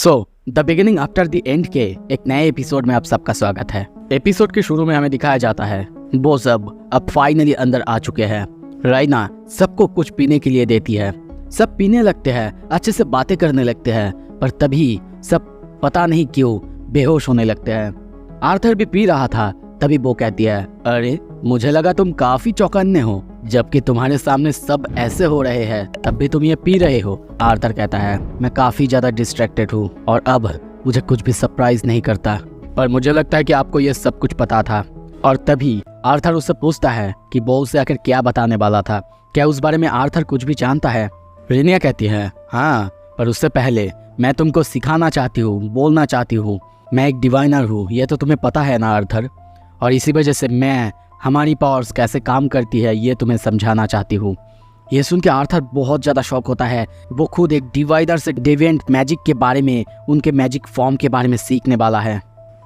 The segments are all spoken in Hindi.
The beginning after the end के एक नए एपिसोड में आप सबका स्वागत है। एपिसोड के शुरू में हमें दिखाया जाता है वो सब अब फाइनली अंदर आ चुके हैं। राइना सबको कुछ पीने के लिए देती है, सब पीने लगते हैं, अच्छे से बातें करने लगते हैं, पर तभी सब पता नहीं क्यों बेहोश होने लगते हैं। आर्थर भी पी रहा था, तभी वो कहती है, अरे मुझे लगा तुम काफी चौकन्ने हो, जबकि तुम्हारे सामने सब ऐसे हो रहे हैं तब भी तुम ये पी रहे हो। आर्थर कहता है, मैं काफी ज्यादा डिस्ट्रैक्टेड हूँ और अब मुझे कुछ भी सरप्राइज नहीं करता, पर मुझे लगता है कि आपको ये सब कुछ पता था। और तभी आर्थर उससे पूछता है कि वो उसे आखिर क्या बताने वाला था, क्या उस बारे में आर्थर कुछ भी जानता है। रेनिया कहती है, हाँ, पर उससे पहले मैं तुमको सिखाना चाहती हूँ, बोलना चाहती हूँ, मैं एक डिवाइनर हूँ, ये तो तुम्हें पता है ना आर्थर, और इसी वजह से मैं हमारी पावर्स कैसे काम करती है ये तुम्हें समझाना चाहती हूँ। ये सुन के आर्थर बहुत ज़्यादा शॉक होता है। वो खुद एक डिवाइडर से डेविएंट मैजिक के बारे में, उनके मैजिक फॉर्म के बारे में सीखने वाला है।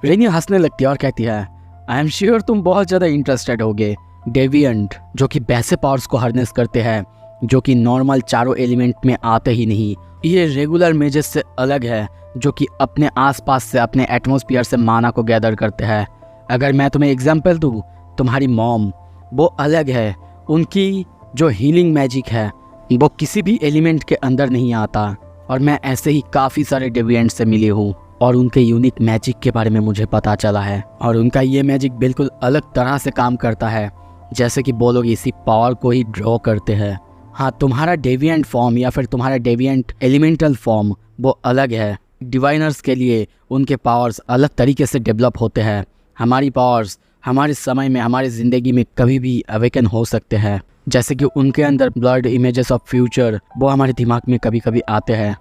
रेनिया हंसने लगती है और कहती है, आई एम श्योर तुम बहुत ज़्यादा इंटरेस्टेड होगे। डेविएंट जो कि वैसे पावर्स को हार्नेस करते हैं जो कि नॉर्मल चारों एलिमेंट में आते ही नहीं। ये रेगुलर मेजेस से अलग है जो कि अपने आसपास से, अपने एटमॉस्फेयर से माना को गैदर करते हैं। अगर मैं तुम्हें एग्जाम्पल दूँ, तुम्हारी मॉम वो अलग है, उनकी जो हीलिंग मैजिक है वो किसी भी एलिमेंट के अंदर नहीं आता, और मैं ऐसे ही काफ़ी सारे डेविएंट से मिली हूँ और उनके यूनिक मैजिक के बारे में मुझे पता चला है, और उनका ये मैजिक बिल्कुल अलग तरह से काम करता है, जैसे कि वो लोग इसी पावर को ही ड्रॉ करते हैं। हाँ, तुम्हारा डेविएंट फॉर्म या फिर तुम्हारा डेविएंट एलिमेंटल फॉर्म वो अलग है। डिवाइनर्स के लिए उनके पावर्स अलग तरीके से डेवलप होते हैं। हमारी पावर्स हमारे समय में, हमारी ज़िंदगी में कभी भी अवेकन हो सकते हैं, जैसे कि उनके अंदर ब्लड इमेजेस ऑफ फ्यूचर वो हमारे दिमाग में कभी कभी आते हैं।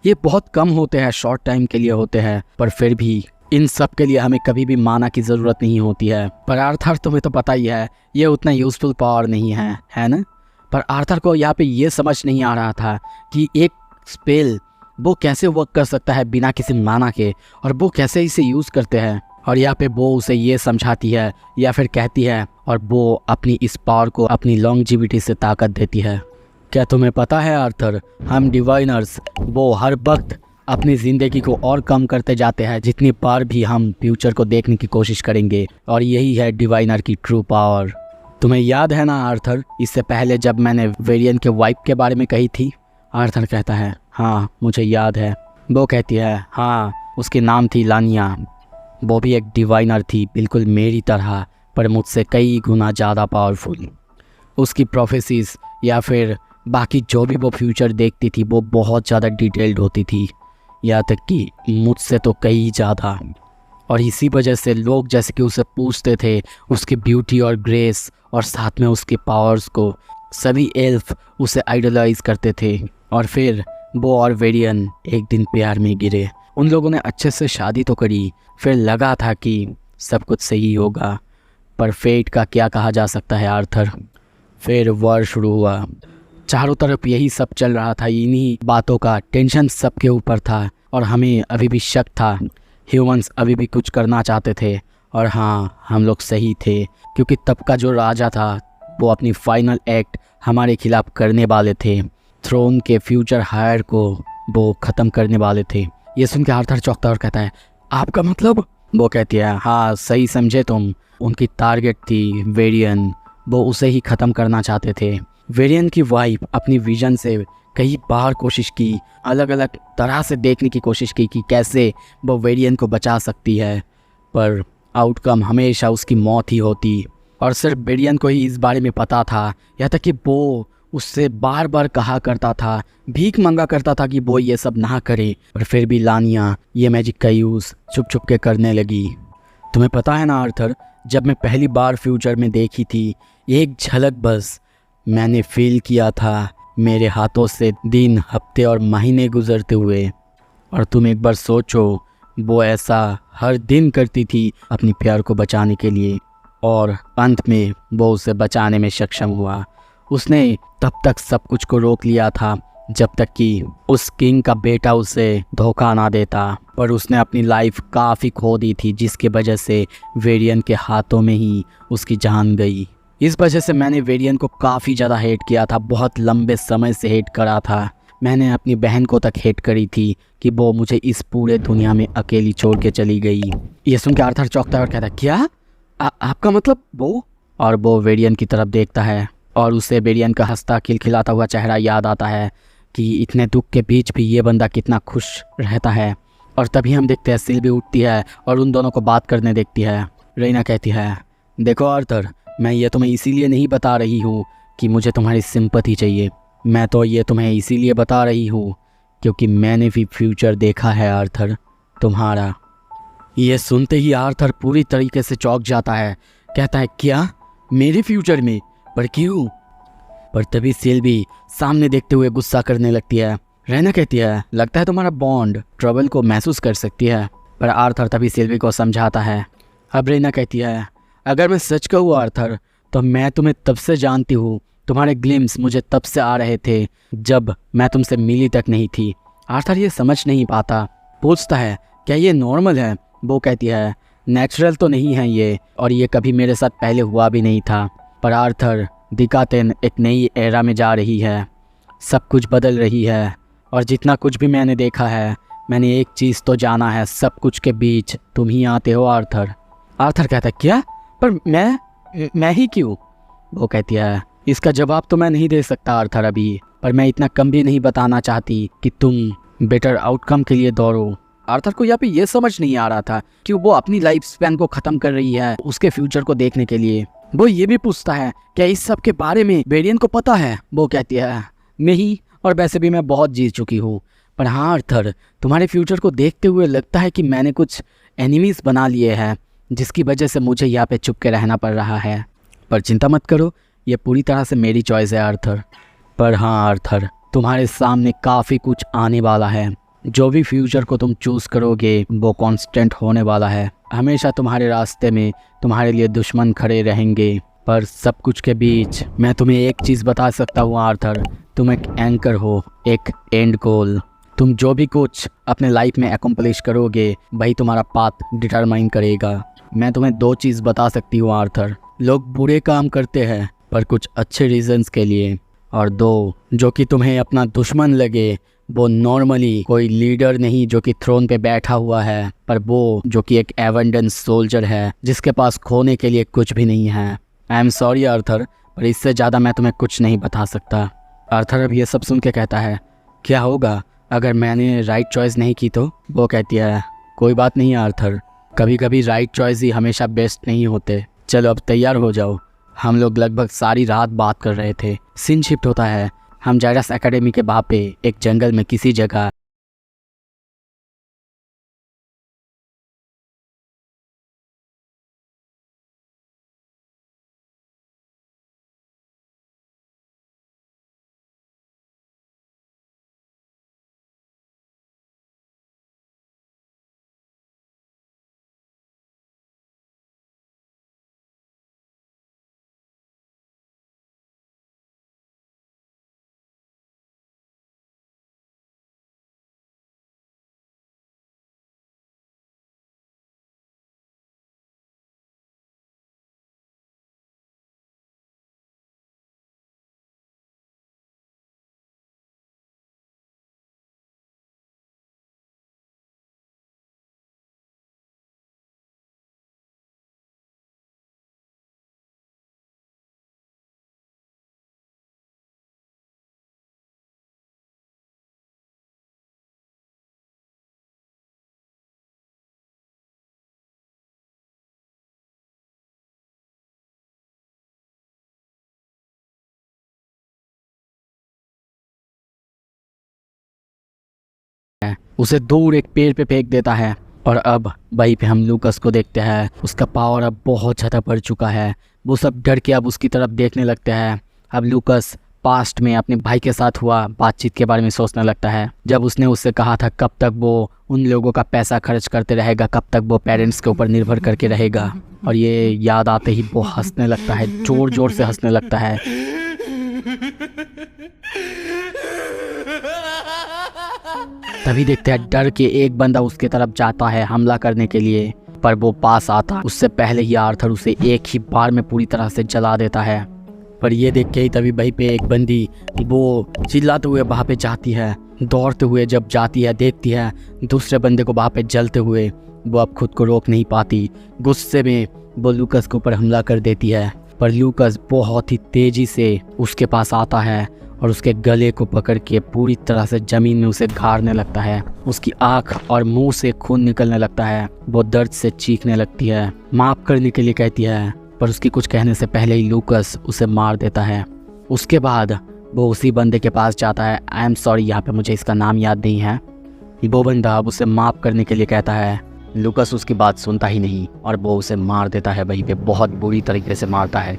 ये बहुत कम होते हैं, शॉर्ट टाइम के लिए होते हैं, पर फिर भी इन सब के लिए हमें कभी भी माना की ज़रूरत नहीं होती है। पर आर्थर तुम्हें तो पता ही है ये उतना यूज़फुल पावर नहीं है ना। पर आर्थर को यहाँ पे ये समझ नहीं आ रहा था कि एक स्पेल वो कैसे वर्क कर सकता है बिना किसी माना के, और वो कैसे इसे यूज़ करते हैं। और यहाँ पे वो उसे ये समझाती है या फिर कहती है, और वो अपनी इस पावर को अपनी लॉन्गजिविटी से ताकत देती है। क्या तुम्हें पता है आर्थर, हम डिवाइनर्स वो हर वक्त अपनी ज़िंदगी को और कम करते जाते हैं जितनी बार भी हम फ्यूचर को देखने की कोशिश करेंगे, और यही है डिवाइनर की ट्रू पावर। तुम्हें याद है ना आर्थर, इससे पहले जब मैंने वेरियन के वाइफ के बारे में कही थी। आर्थर कहता है, हाँ मुझे याद है। वो कहती है, हाँ उसके नाम थी लानिया, वो भी एक डिवाइनर थी बिल्कुल मेरी तरह, पर मुझसे कई गुना ज़्यादा पावरफुल। उसकी प्रोफेसीज या फिर बाकी जो भी वो फ्यूचर देखती थी वो बहुत ज़्यादा डिटेल्ड होती थी, यहाँ तक कि मुझसे तो कई ज़्यादा। और इसी वजह से लोग जैसे कि उसे पूछते थे उसकी ब्यूटी और ग्रेस और साथ में उसके पावर्स को, सभी एल्फ उसे आइडलाइज करते थे। और फिर वो और वेरियन एक दिन प्यार में गिरे। उन लोगों ने अच्छे से शादी तो करी, फिर लगा था कि सब कुछ सही होगा, पर फेट का क्या कहा जा सकता है आर्थर। फिर वॉर शुरू हुआ, चारों तरफ यही सब चल रहा था, इन्हीं बातों का टेंशन सबके ऊपर था, और हमें अभी भी शक था। ह्यूमंस अभी भी कुछ करना चाहते थे, और हाँ हम लोग सही थे, क्योंकि तब का जो राजा था वो अपनी फाइनल एक्ट हमारे खिलाफ करने वाले थे। थ्रोन के फ्यूचर हायर को वो ख़त्म करने वाले थे। ये सुन के आर्थर चौंकता और कहता है, आपका मतलब? वो कहती है, हाँ सही समझे तुम, उनकी टारगेट थी वेरियन, वो उसे ही ख़त्म करना चाहते थे। वेरियन की वाइफ अपनी विजन से कई बार कोशिश की, अलग अलग तरह से देखने की कोशिश की कि कैसे वो वेरियन को बचा सकती है, पर आउटकम हमेशा उसकी मौत ही होती। और सिर्फ वेरियन को ही इस बारे में पता था, यहाँ तक कि वो उससे बार बार कहा करता था, भीख मांगा करता था कि वो ये सब ना करे, पर फिर भी लानिया ये मैजिक का यूज़ छुप छुप के करने लगी। तुम्हें पता है ना आर्थर, जब मैं पहली बार फ्यूचर में देखी थी, एक झलक बस मैंने फील किया था मेरे हाथों से दिन, हफ्ते और महीने गुजरते हुए। और तुम एक बार सोचो, वो ऐसा हर दिन करती थी अपनी प्यार को बचाने के लिए, और अंत में वो उसे बचाने में सक्षम हुआ। उसने तब तक सब कुछ को रोक लिया था जब तक कि उस किंग का बेटा उसे धोखा ना देता, पर उसने अपनी लाइफ काफ़ी खो दी थी, जिसके वजह से वेरियन के हाथों में ही उसकी जान गई। इस वजह से मैंने वेरियन को काफ़ी ज़्यादा हेट किया था, बहुत लंबे समय से हेट करा था, मैंने अपनी बहन को तक हेट करी थी कि वो मुझे इस पूरे दुनिया में अकेली छोड़ के चली गई। ये सुन के आर्थर चौंकता है और कहता है, क्या आपका मतलब वो? और वो वेरियन की तरफ देखता है और उसे वेरियन का हंसता खिलखिलाता हुआ चेहरा याद आता है कि इतने दुख के बीच भी ये बंदा कितना खुश रहता है। और तभी हम देखते हैं सिल्वी उठती है और उन दोनों को बात करने देखती है। रेना कहती है, देखो आर्थर, मैं ये तुम्हें इसीलिए नहीं बता रही हूँ कि मुझे तुम्हारी सिंपैथी चाहिए, मैं तो ये तुम्हें इसीलिए बता रही हूँ क्योंकि मैंने भी फ्यूचर देखा है आर्थर, तुम्हारा। ये सुनते ही आर्थर पूरी तरीके से चौंक जाता है। कहता है, क्या? मेरे फ्यूचर में? पर क्यों? पर तभी सिल्वी सामने देखते हुए गुस्सा करने लगती है। रेना कहती है, लगता है तुम्हारा बॉन्ड ट्रबल को महसूस कर सकती है। पर आर्थर तभी सिल्वी को समझाता है। अब रेना कहती है, अगर मैं सच कहूँ आर्थर, तो मैं तुम्हें तब से जानती हूँ, तुम्हारे ग्लिम्स मुझे तब से आ रहे थे जब मैं तुमसे मिली तक नहीं थी। आर्थर ये समझ नहीं पाता, पूछता है, क्या ये नॉर्मल है? वो कहती है, नेचुरल तो नहीं है ये, और ये कभी मेरे साथ पहले हुआ भी नहीं था। पर आर्थर, दिकातेन एक नई एरा में जा रही है, सब कुछ बदल रही है, और जितना कुछ भी मैंने देखा है, मैंने एक चीज़ तो जाना है, सब कुछ के बीच तुम ही आते हो आर्थर। आर्थर कहता है, क्या? पर मैं ही क्यों? वो कहती है, इसका जवाब तो मैं नहीं दे सकता आर्थर अभी, पर मैं इतना कम भी नहीं बताना चाहती कि तुम बेटर आउटकम के लिए दौड़ो। आर्थर को यहाँ पे ये समझ नहीं आ रहा था कि वो अपनी लाइफ स्पैन को ख़त्म कर रही है उसके फ्यूचर को देखने के लिए। वो ये भी पूछता है, क्या इस सब के बारे में वेरियन को पता है? वो कहती है, नहीं, और वैसे भी मैं बहुत जीत चुकी हूँ। पर हाँ आर्थर, तुम्हारे फ्यूचर को देखते हुए लगता है कि मैंने कुछ एनिमीज़ बना लिए हैं, जिसकी वजह से मुझे यहाँ पे चुप के रहना पड़ रहा है। पर चिंता मत करो, ये पूरी तरह से मेरी चॉइस है आर्थर। पर हाँ आर्थर, तुम्हारे सामने काफ़ी कुछ आने वाला है। जो भी फ्यूचर को तुम चूज़ करोगे वो कांस्टेंट होने वाला है। हमेशा तुम्हारे रास्ते में तुम्हारे लिए दुश्मन खड़े रहेंगे। पर सब कुछ के बीच मैं तुम्हें एक चीज़ बता सकता हूँ आर्थर, तुम एक एंकर हो, एक एंड गोल। तुम जो भी कुछ अपने लाइफ में अकम्प्लिश करोगे वही तुम्हारा पाथ डिटरमाइन करेगा। मैं तुम्हें दो चीज़ बता सकती हूँ आर्थर, लोग बुरे काम करते हैं पर कुछ अच्छे रीजंस के लिए, और दो, जो कि तुम्हें अपना दुश्मन लगे वो नॉर्मली कोई लीडर नहीं जो कि थ्रोन पे बैठा हुआ है, पर वो जो कि एक एवेंडेंस सोल्जर है जिसके पास खोने के लिए कुछ भी नहीं है। आई एम सॉरी आर्थर, पर इससे ज़्यादा मैं तुम्हें कुछ नहीं बता सकता। आर्थर अब ये सब सुन के कहता है, क्या होगा अगर मैंने राइट चॉइस नहीं की तो? वो कहती है, कोई बात नहीं आर्थर, कभी कभी राइट चॉइस ही हमेशा बेस्ट नहीं होते। चलो अब तैयार हो जाओ। हम लोग लगभग सारी रात बात कर रहे थे। सीन शिफ्ट होता है, हम जायरस एकेडमी के वहाँ पे एक जंगल में किसी जगह उसे दूर एक पेड़ पे फेंक देता है। और अब वहीं पे हम लूकस को देखते हैं, उसका पावर अब बहुत ज़्यादा बढ़ चुका है। वो सब डर के अब उसकी तरफ देखने लगते हैं। अब लूकस पास्ट में अपने भाई के साथ हुआ बातचीत के बारे में सोचने लगता है, जब उसने उससे कहा था कब तक वो उन लोगों का पैसा खर्च करते रहेगा, कब तक वो पेरेंट्स के ऊपर निर्भर करके रहेगा। और ये याद आते ही वो हंसने लगता है, जोर जोर से हंसने लगता है। तभी देखते हैं डर के एक बंदा उसके तरफ जाता है हमला करने के लिए, पर वो पास आता उससे पहले ही आर्थर उसे एक ही बार में पूरी तरह से जला देता है। पर ये देख के ही तभी वहीं पे एक बंदी वो चिल्लाते हुए वहाँ पे जाती है। दौड़ते हुए जब जाती है देखती है दूसरे बंदे को वहाँ पे जलते हुए, वो अब खुद को रोक नहीं पाती। गुस्से में वो लूकस के ऊपर हमला कर देती है, पर लूकस बहुत ही तेजी से उसके पास आता है और उसके गले को पकड़ के पूरी तरह से ज़मीन में उसे गाड़ने लगता है। उसकी आँख और मुंह से खून निकलने लगता है। वो दर्द से चीखने लगती है, माफ़ करने के लिए कहती है, पर उसकी कुछ कहने से पहले ही लूकस उसे मार देता है। उसके बाद वो उसी बंदे के पास जाता है। आई एम सॉरी, यहाँ पे मुझे इसका नाम याद नहीं है। वो बंदा अब उसे माफ़ करने के लिए कहता है। लूकस उसकी बात सुनता ही नहीं और वो उसे मार देता है, वहीं पे बहुत बुरी तरीके से मारता है।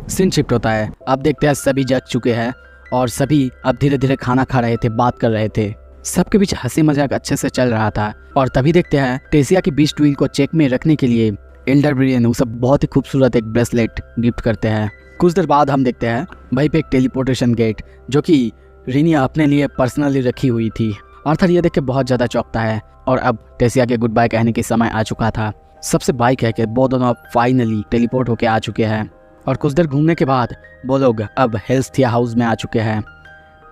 सीन शिफ्ट होता है। अब देखते हैं सभी जग चुके हैं और सभी अब धीरे धीरे खाना खा रहे थे, बात कर रहे थे। सबके बीच हंसी मजाक अच्छे से चल रहा था और तभी देखते हैं टेसिया की बीच ट्विल को चेक में रखने के लिए एल्डर ब्रियन उसे बहुत ही खूबसूरत एक ब्रेसलेट गिफ्ट करते हैं। कुछ देर बाद हम देखते हैं वहीं पे एक टेलीपोर्टेशन गेट जो कि रिनिया अपने लिए पर्सनली रखी हुई थी। आर्थर ये देख के बहुत ज़्यादा चौंकता है और अब टेसिया के गुड बाय कहने के समय आ चुका था। सबसे बाइक है कि वो दोनों अब फाइनली टेलीपोर्ट होके आ चुके हैं और कुछ देर घूमने के बाद वो लोग अब हेल्थिया हाउस में आ चुके हैं।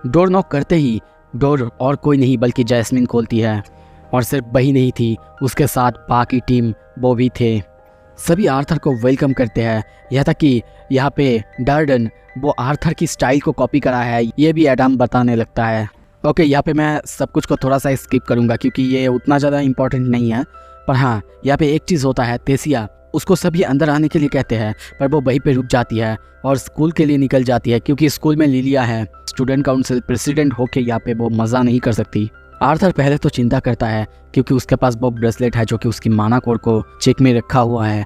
डोर नॉक करते ही डोर और कोई नहीं बल्कि जैस्मिन खोलती है और सिर्फ वही नहीं थी, उसके साथ बाकी टीम वो भी थे। सभी आर्थर को वेलकम करते हैं। यह तक कि यहाँ पे डर्डन वो आर्थर की स्टाइल को कॉपी करा है ये भी एडम बताने लगता है। ओके, यहाँ पे मैं सब कुछ को थोड़ा सा स्किप करूँगा क्योंकि ये उतना ज़्यादा इम्पोर्टेंट नहीं है, पर हाँ यहाँ पे एक चीज़ होता है। टेसिया उसको सभी अंदर आने के लिए कहते हैं पर वो वहीं पे रुक जाती है और स्कूल के लिए निकल जाती है क्योंकि स्कूल में लिलिया है, स्टूडेंट काउंसिल प्रेसिडेंट होके यहाँ पे वो मज़ा नहीं कर सकती। आर्थर पहले तो चिंता करता है क्योंकि उसके पास वो ब्रेसलेट है जो कि उसकी माना कोड को चेक में रखा हुआ है,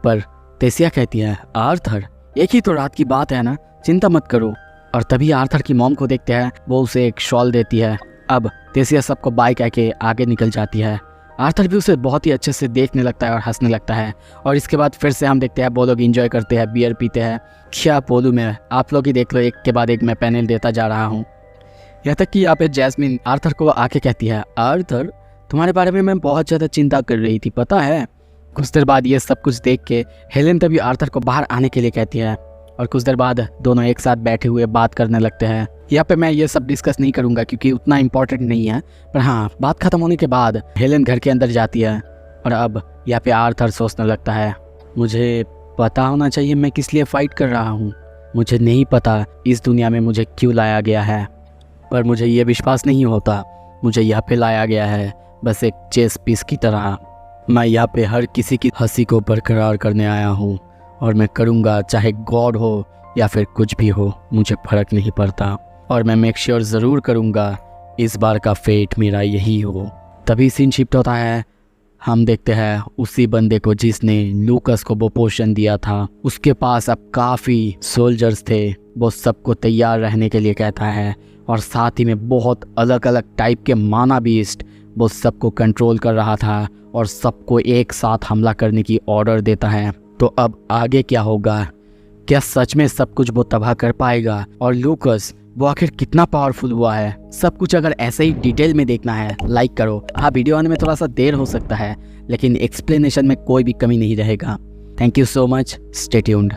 पर टेसिया कहती है आर्थर एक ही तो रात की बात है ना, चिंता मत करो। और तभी आर्थर की मॉम को देखते हैं, वो उसे एक शॉल देती है। अब टेसिया सबको बाय कह के आगे निकल जाती है। आर्थर भी उसे बहुत ही अच्छे से देखने लगता है और हंसने लगता है और इसके बाद फिर से हम देखते हैं वो लोग एंजॉय करते हैं, बियर पीते हैं। क्या बोलूँ मैं, आप लोग ही देख लो, एक के बाद एक मैं पैनल देता जा रहा हूँ। यहाँ तक कि यहाँ पे जैस्मिन आर्थर को आके कहती है आर्थर तुम्हारे बारे में मैं बहुत ज़्यादा चिंता कर रही थी, पता है। कुछ देर बाद ये सब कुछ देख के हेलेन तभी आर्थर को बाहर आने के लिए कहती है और कुछ देर बाद दोनों एक साथ बैठे हुए बात करने लगते हैं। यहाँ पे मैं ये सब डिस्कस नहीं करूँगा क्योंकि उतना इम्पोर्टेंट नहीं है, पर हाँ बात खत्म होने के बाद हेलेन घर के अंदर जाती है और अब यहाँ पे आर्थर सोचने लगता है मुझे पता होना चाहिए मैं किस लिए फ़ाइट कर रहा हूँ। मुझे नहीं पता इस दुनिया में मुझे क्यों लाया गया है, पर मुझे ये विश्वास नहीं होता मुझे यहाँ पे लाया गया है बस एक चेस पीस की तरह। मैं यहाँ पे हर किसी की हंसी को बरकरार करने आया हूँ और मैं करूँगा, चाहे गॉड हो या फिर कुछ भी हो, मुझे फ़र्क नहीं पड़ता और मैं मेक श्योर ज़रूर करूँगा इस बार का फेट मेरा यही हो। तभी सीन शिफ्ट होता है। हम देखते हैं उसी बंदे को जिसने लूकस को वो पोशन दिया था, उसके पास अब काफ़ी सोल्जर्स थे। वो सबको तैयार रहने के लिए कहता है और साथ ही में बहुत अलग अलग टाइप के माना बीस्ट वो सबको कंट्रोल कर रहा था और सबको एक साथ हमला करने की ऑर्डर देता है। तो अब आगे क्या होगा? क्या सच में सब कुछ वो तबाह कर पाएगा? और लूकस वो आखिर कितना पावरफुल हुआ है? सब कुछ अगर ऐसे ही डिटेल में देखना है लाइक करो। हाँ, वीडियो आने में थोड़ा सा देर हो सकता है लेकिन एक्सप्लेनेशन में कोई भी कमी नहीं रहेगा। Thank you so much, stay tuned.